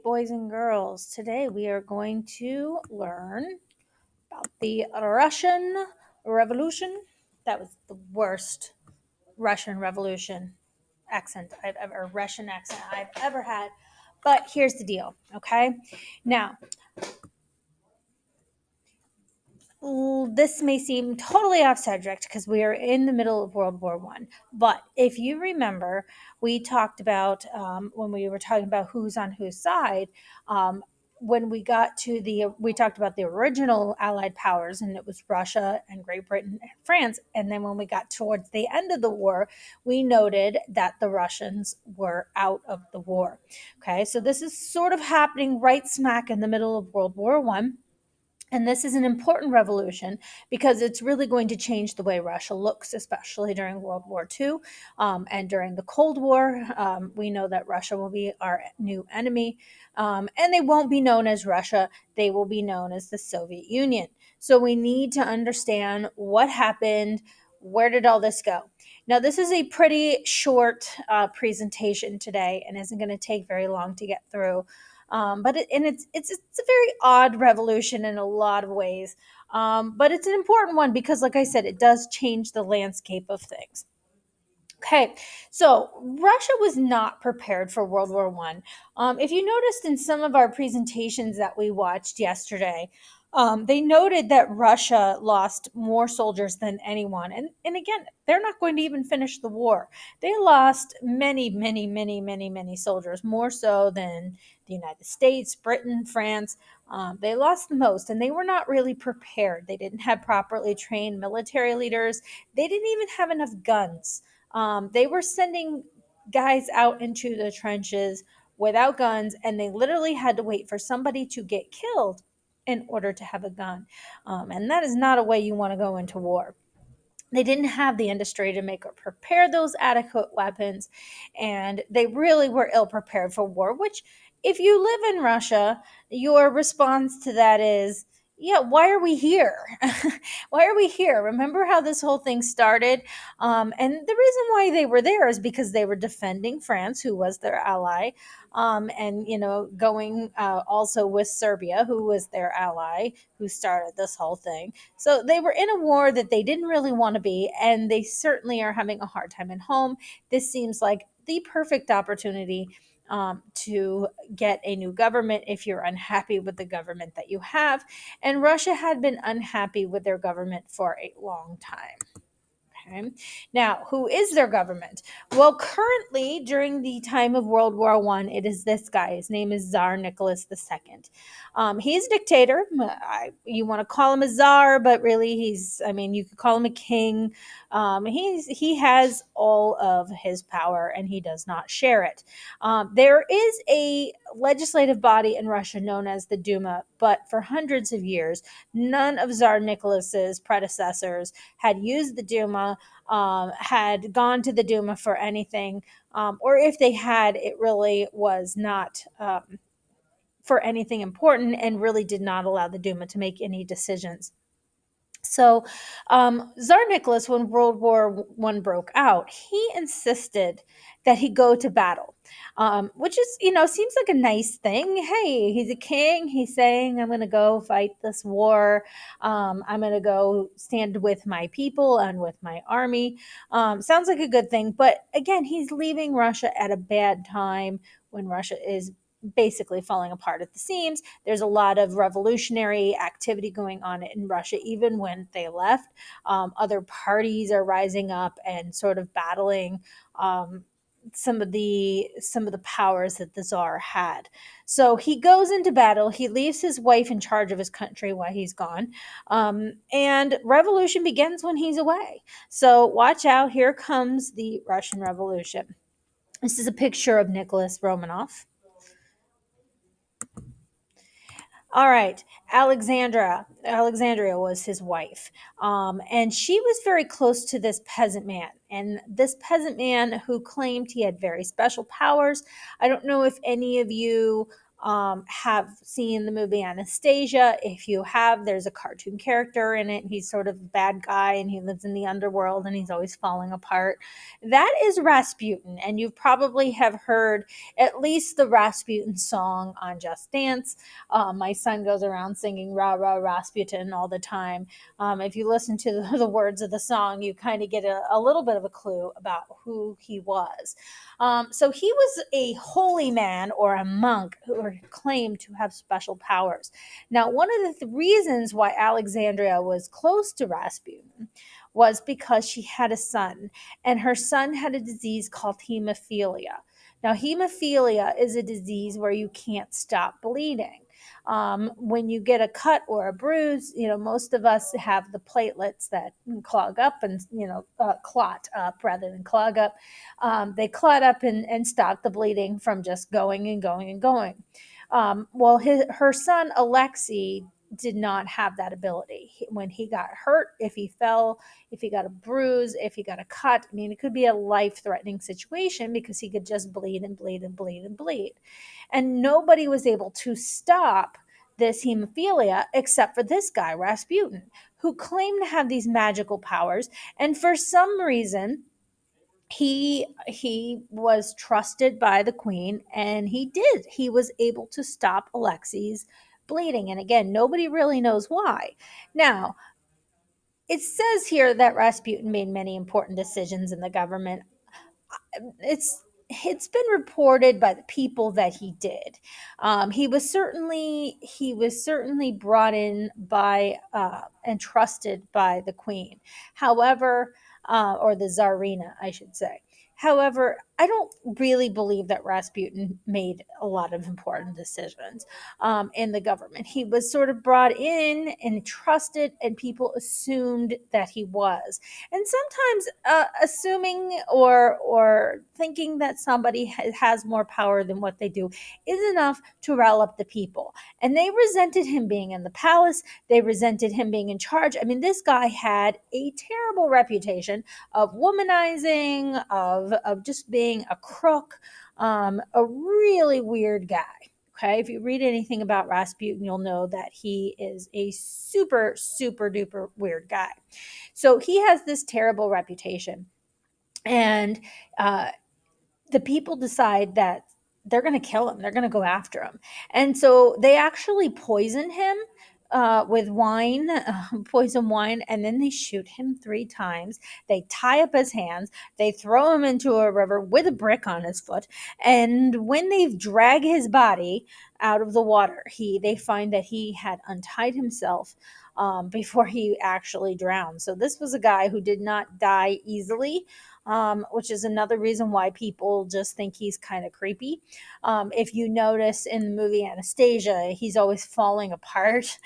boys and girls. Today we are going to learn about the Russian Revolution. That was the worst Russian Revolution Russian accent I've ever had. But here's the deal, okay? Now, this may seem totally off subject because we are in the middle of World War One. But if you remember, we talked about when we were talking about who's on whose side. When we talked about the original Allied powers, and it was Russia and Great Britain and France. And then when we got towards the end of the war, we noted that the Russians were out of the war. Okay, so this is sort of happening right smack in the middle of World War One. And this is an important revolution because it's really going to change the way Russia looks, especially during World War II and during the Cold War. We know that Russia will be our new enemy, and they won't be known as Russia. They will be known as the Soviet Union. So we need to understand what happened. Where did all this go? Now, this is a pretty short presentation today and isn't going to take very long to get through. It's a very odd revolution in a lot of ways, but it's an important one because, like I said, it does change the landscape of things. Okay, so Russia was not prepared for World War One. If you noticed in some of our presentations that we watched yesterday, they noted that Russia lost more soldiers than anyone. And again, they're not going to even finish the war. They lost many, many, many, many, many soldiers, more so than the United States, Britain, France. They lost the most, and they were not really prepared. They didn't have properly trained military leaders. They didn't even have enough guns. They were sending guys out into the trenches without guns, and they literally had to wait for somebody to get killed in order to have a gun. And that is not a way you want to go into war. They didn't have the industry to make or prepare those adequate weapons, and they really were ill prepared for war, which, if you live in Russia, your response to that is, yeah, why are we here? Why are we here? Remember how this whole thing started? And the reason why they were there is because they were defending France, who was their ally, and, going also with Serbia, who was their ally, who started this whole thing. So they were in a war that they didn't really want to be, and they certainly are having a hard time at home. This seems like the perfect opportunity to get a new government if you're unhappy with the government that you have. And Russia had been unhappy with their government for a long time. Okay. Now, who is their government? Well, currently, during the time of World War One, it is this guy. His name is Tsar Nicholas II. He's a dictator. You want to call him a czar, but really, you could call him a king. He has all of his power, and he does not share it. There is a legislative body in Russia known as the Duma, but for hundreds of years, none of Tsar Nicholas's predecessors had used the Duma, had gone to the Duma for anything, or if they had, it really was not for anything important and really did not allow the Duma to make any decisions. So, Tsar Nicholas, when World War One broke out, he insisted that he go to battle, which is, seems like a nice thing. Hey, he's a king. He's saying, "I'm going to go fight this war. I'm going to go stand with my people and with my army." Sounds like a good thing, but again, he's leaving Russia at a bad time when Russia is basically falling apart at the seams. There's a lot of revolutionary activity going on in Russia, even when they left. Other parties are rising up and sort of battling some of the powers that the Tsar had. So he goes into battle. He leaves his wife in charge of his country while he's gone, and revolution begins when he's away. So watch out! Here comes the Russian Revolution. This is a picture of Nicholas Romanov. All right, Alexandria was his wife, and she was very close to this peasant man. And this peasant man who claimed he had very special powers. I don't know if any of you have seen the movie Anastasia. If you have, there's a cartoon character in it. He's sort of a bad guy and he lives in the underworld and he's always falling apart. That is Rasputin. And you probably have heard at least the Rasputin song on Just Dance. My son goes around singing Rah Rah Rasputin all the time. If you listen to the words of the song, you kind of get a little bit of a clue about who he was. So he was a holy man or a monk who claimed to have special powers. Now, one of the reasons why Alexandria was close to Rasputin was because she had a son, and her son had a disease called hemophilia. Now, hemophilia is a disease where you can't stop bleeding. When you get a cut or a bruise, most of us have the platelets that clog up and, clot up rather than clog up. They clot up and stop the bleeding from just going and going and going. Well, her son, Alexei, did not have that ability. When he got hurt, if he fell, if he got a bruise, if he got a cut, I mean, it could be a life threatening situation because he could just bleed and bleed and bleed and bleed. And nobody was able to stop this hemophilia except for this guy, Rasputin, who claimed to have these magical powers. And for some reason, he was trusted by the queen, and he was able to stop Alexei's bleeding. And again, nobody really knows why. Now, it says here that Rasputin made many important decisions in the government. It's been reported by the people that he did. He was certainly brought in by and trusted by the queen. However, or the czarina, I should say. However, I don't really believe that Rasputin made a lot of important decisions in the government. He was sort of brought in and trusted, and people assumed that he was. And sometimes assuming or thinking that somebody has more power than what they do is enough to rile up the people. And they resented him being in the palace. They resented him being in charge. I mean, this guy had a terrible reputation of womanizing, of just being a crook, a really weird guy. Okay, if you read anything about Rasputin, you'll know that he is a super, super duper weird guy. So he has this terrible reputation. And uh, the people decide that they're going to kill him. They're going to go after him. And so they actually poison him with wine, poison wine, and then they shoot him 3 times. They tie up his hands. They throw him into a river with a brick on his foot. And when they drag his body out of the water, they find that he had untied himself before he actually drowned. So this was a guy who did not die easily, which is another reason why people just think he's kind of creepy. If you notice in the movie Anastasia, he's always falling apart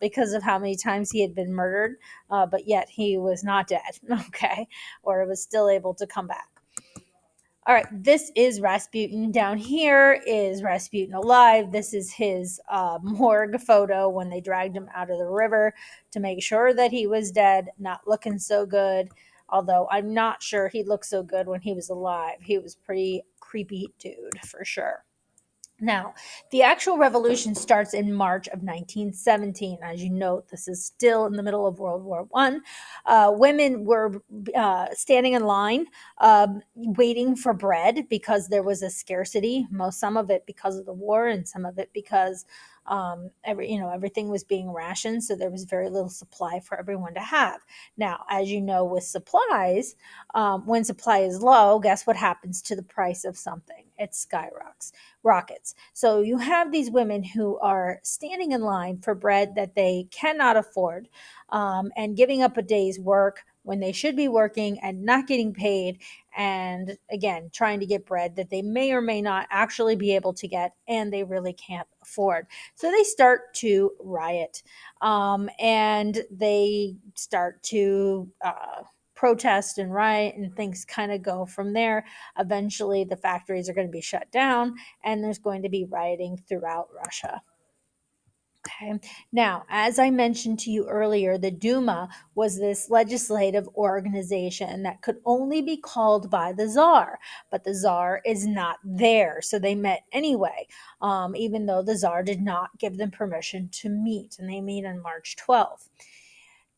because of how many times he had been murdered, but yet he was not dead, okay, or was still able to come back. All right, this is Rasputin. Down here is Rasputin alive. This is his morgue photo when they dragged him out of the river to make sure that he was dead, not looking so good. Although I'm not sure he looked so good when he was alive. He was pretty creepy dude for sure. Now, the actual revolution starts in March of 1917. As you note, this is still in the middle of World War One. Women were standing in line, waiting for bread because there was a scarcity. Some of it because of the war, and some of it because everything was being rationed, so there was very little supply for everyone to have. Now, as you know, with supplies, when supply is low, guess what happens to the price of something? It skyrockets. Rockets. So you have these women who are standing in line for bread that they cannot afford, and giving up a day's work when they should be working and not getting paid, and again trying to get bread that they may or may not actually be able to get, and they really can't afford. So they start to riot, and they start to protest and riot, and things kind of go from there. Eventually the factories are going to be shut down, and there's going to be rioting throughout Russia. Okay. Now, as I mentioned to you earlier, the Duma was this legislative organization that could only be called by the Tsar, but the Tsar is not there. So they met anyway, even though the Tsar did not give them permission to meet, and they meet on March 12th.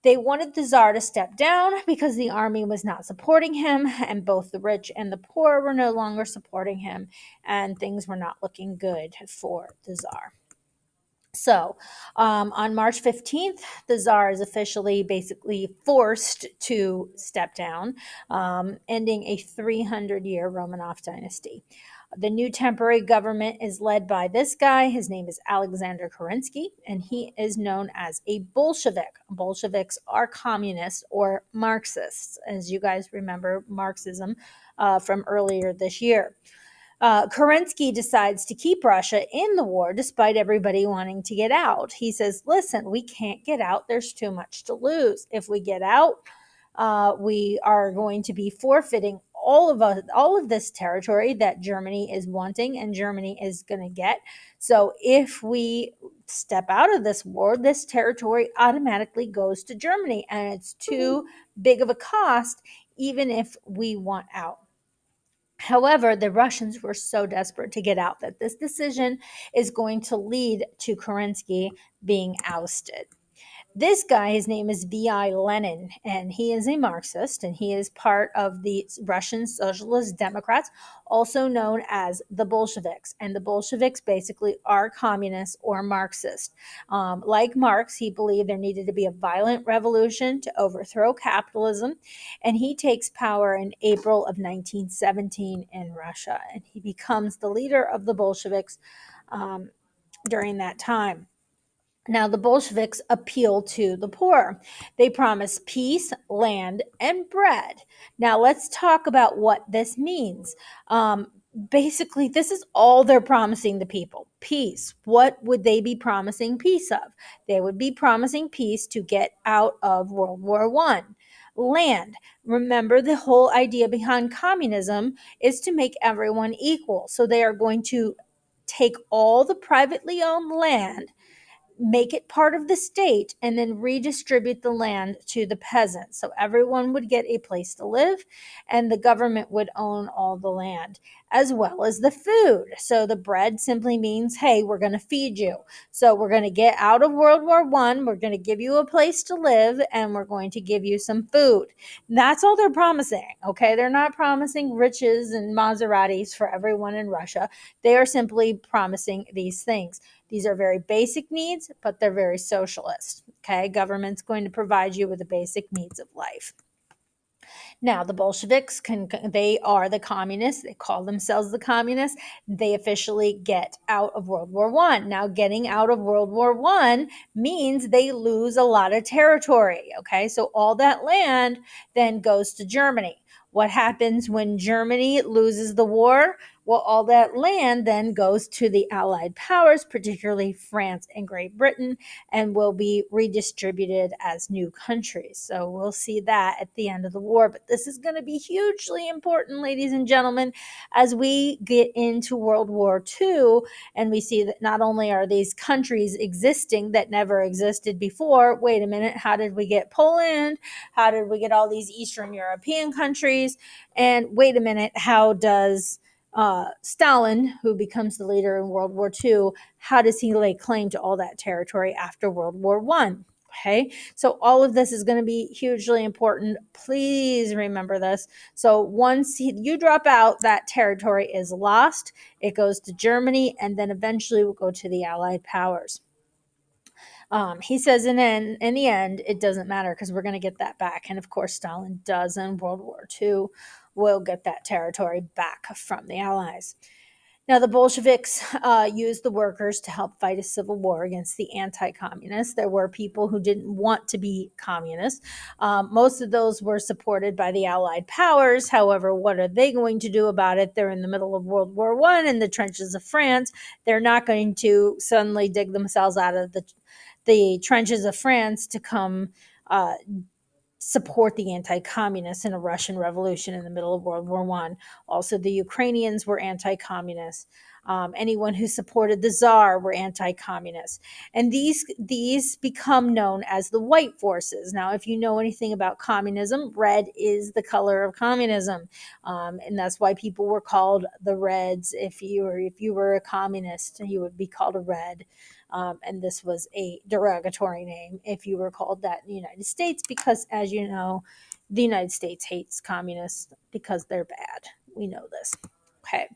They wanted the Tsar to step down because the army was not supporting him, and both the rich and the poor were no longer supporting him, and things were not looking good for the Tsar. So on March 15th, the Tsar is officially basically forced to step down, ending a 300-year Romanov dynasty. The new temporary government is led by this guy. His name is Alexander Kerensky, and he is known as a Bolshevik. Bolsheviks are communists or Marxists, as you guys remember Marxism from earlier this year. Kerensky decides to keep Russia in the war despite everybody wanting to get out. He says, listen, we can't get out. There's too much to lose. If we get out, we are going to be forfeiting all of this territory that Germany is wanting and Germany is going to get. So if we step out of this war, this territory automatically goes to Germany, and it's too big of a cost, even if we want out. However, the Russians were so desperate to get out that this decision is going to lead to Kerensky being ousted. This guy, his name is V.I. Lenin, and he is a Marxist, and he is part of the Russian Socialist Democrats, also known as the Bolsheviks. And the Bolsheviks basically are communists or Marxist. Like Marx, he believed there needed to be a violent revolution to overthrow capitalism, and he takes power in April of 1917 in Russia, and he becomes the leader of the Bolsheviks during that time. Now, the Bolsheviks appeal to the poor. They promise peace, land, and bread. Now, let's talk about what this means. Basically, this is all they're promising the people: peace. What would they be promising peace of? They would be promising peace to get out of World War One. Land. Remember, the whole idea behind communism is to make everyone equal. So they are going to take all the privately owned land, make it part of the state, and then redistribute the land to the peasants. So everyone would get a place to live, and the government would own all the land, as well as the food. So the bread simply means, hey, we're going to feed you. So we're going to get out of World War One. We're going to give you a place to live, and we're going to give you some food. And that's all they're promising. Okay, they're not promising riches and Maseratis for everyone in Russia. They are simply promising these things. These are very basic needs, but they're very socialist. Okay, government's going to provide you with the basic needs of life. Now, the Bolsheviks they are the communists. They call themselves the communists. They officially get out of World War One. Now, getting out of World War One means they lose a lot of territory. Okay, so all that land then goes to Germany. What happens when Germany loses the war? Well, all that land then goes to the Allied powers, particularly France and Great Britain, and will be redistributed as new countries. So we'll see that at the end of the war. But this is going to be hugely important, ladies and gentlemen, as we get into World War II, and we see that not only are these countries existing that never existed before, wait a minute, how did we get Poland? How did we get all these Eastern European countries? And wait a minute, how does Stalin, who becomes the leader in World War II, how does he lay claim to all that territory after World War One? Okay, so all of this is going to be hugely important. Please remember this. So once you drop out, that territory is lost. It goes to Germany, and then eventually will go to the Allied powers. He says in the end, it doesn't matter because we're going to get that back. And of course, Stalin does in World War II. Will get that territory back from the Allies. Now, the Bolsheviks used the workers to help fight a civil war against the anti-communists. There were people who didn't want to be communists. Most of those were supported by the Allied powers. However, what are they going to do about it? They're in the middle of World War One in the trenches of France. They're not going to suddenly dig themselves out of the trenches of France to come support the anti-communists in a Russian revolution in the middle of World War One. Also, the Ukrainians were anti-communists. Anyone who supported the Tsar were anti-communist, and these become known as the white forces. Now, if you know anything about communism, red is the color of communism, and that's why people were called the Reds. If you were a communist, you would be called a Red. And this was a derogatory name if you were called that in the United States, because, as you know, the United States hates communists because they're bad. We know this. Okay.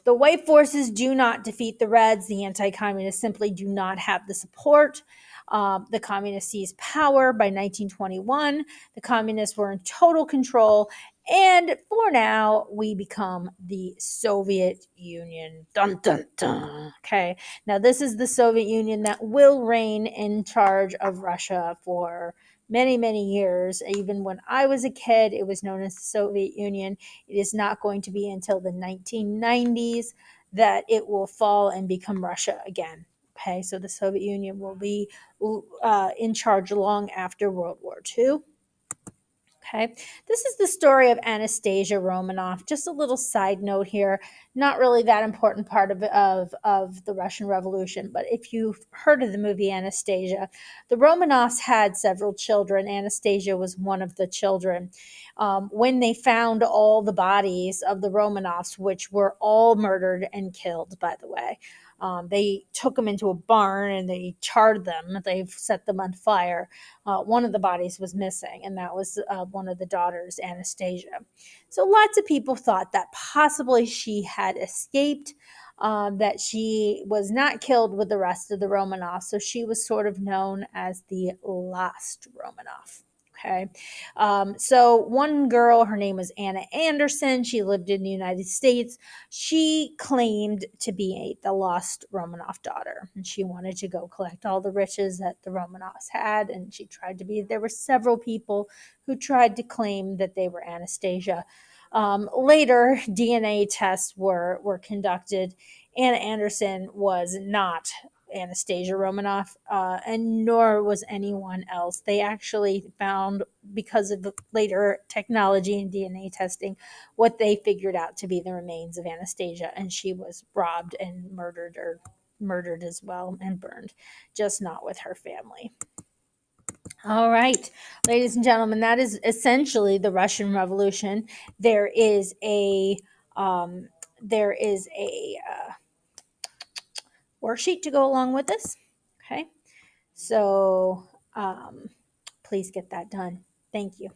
The white forces do not defeat the Reds. The anti communists simply do not have the support. The communists seized power by 1921. The communists were in total control. And for now, we become the Soviet Union. Dun, dun, dun. Okay. Now, this is the Soviet Union that will reign in charge of Russia for many, many years. Even when I was a kid, it was known as the Soviet Union. It is not going to be until the 1990s that it will fall and become Russia again. Okay, so the Soviet Union will be in charge long after World War II. Okay, this is the story of Anastasia Romanov. Just a little side note here, not really that important part of the Russian Revolution, but if you've heard of the movie Anastasia, the Romanovs had several children. Anastasia was one of the children. When they found all the bodies of the Romanovs, which were all murdered and killed, by the way, they took them into a barn and they charred them. They set them on fire. One of the bodies was missing, and that was one of the daughters, Anastasia. So lots of people thought that possibly she had escaped, that she was not killed with the rest of the Romanovs. So she was sort of known as the last Romanov. Okay. So one girl, her name was Anna Anderson. She lived in the United States. She claimed to be the lost Romanov daughter, and she wanted to go collect all the riches that the Romanovs had. And she tried to be, there were several people who tried to claim that they were Anastasia. Later, DNA tests were conducted. Anna Anderson was not Anastasia Romanoff, and nor was anyone else. They actually found, because of the later technology and DNA testing, what they figured out to be the remains of Anastasia, and she was robbed and murdered, or murdered as well, and burned, just not with her family. All right, ladies and gentlemen, that is essentially the Russian Revolution. There is a um, worksheet to go along with this. Okay, so please get that done. Thank you.